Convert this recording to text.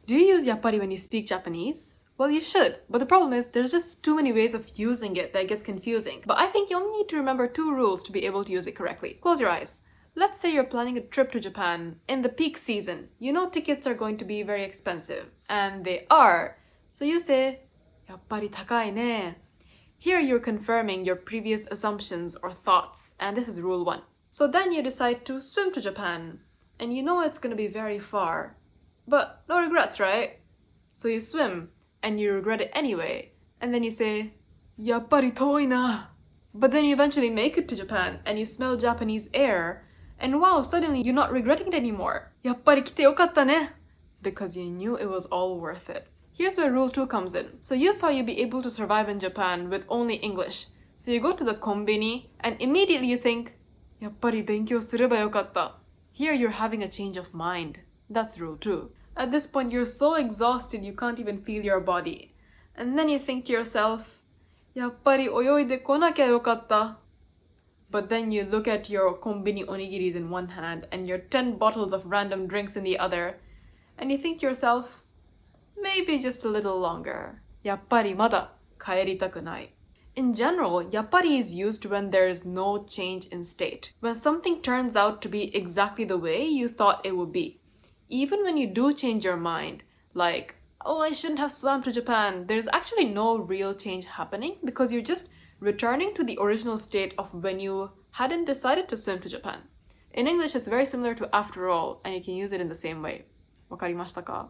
Do you use やっぱり when you speak Japanese? Well, you should, but the problem is there's just too many ways of using it that it gets confusing. But I think you only need to remember 2 rules to be able to use it correctly. Close your eyes. Let's say you're planning a trip to Japan in the peak season. You know tickets are going to be very expensive, and they are. So you say, やっぱり高いね. Here you're confirming your previous assumptions or thoughts, and this is rule 1. So then you decide to swim to Japan, and you know it's going to be very far. But no regrets, right? So you swim, and you regret it anyway, and then you say, やっぱり遠いな. But then you eventually make it to Japan, and you smell Japanese air, and wow, suddenly you're not regretting it anymore. やっぱり来てよかったね. Because you knew it was all worth it. Here's where rule 2 comes in. So you thought you'd be able to survive in Japan with only English. So you go to the konbini, and immediately you think, やっぱり勉強すればよかった. Here you're having a change of mind. That's rule 2. At this point, you're so exhausted you can't even feel your body. And then you think to yourself, やっぱり泳いでこなきゃよかった. But then you look at your konbini onigiris in one hand and your 10 bottles of random drinks in the other, and you think to yourself, maybe just a little longer. やっぱりまだ帰りたくない. In general, やっぱり is used when there is no change in state. When something turns out to be exactly the way you thought it would be. Even when you do change your mind, like, oh, I shouldn't have swam to Japan, there's actually no real change happening because you're just returning to the original state of when you hadn't decided to swim to Japan. In English, it's very similar to after all, and you can use it in the same way. わかりましたか?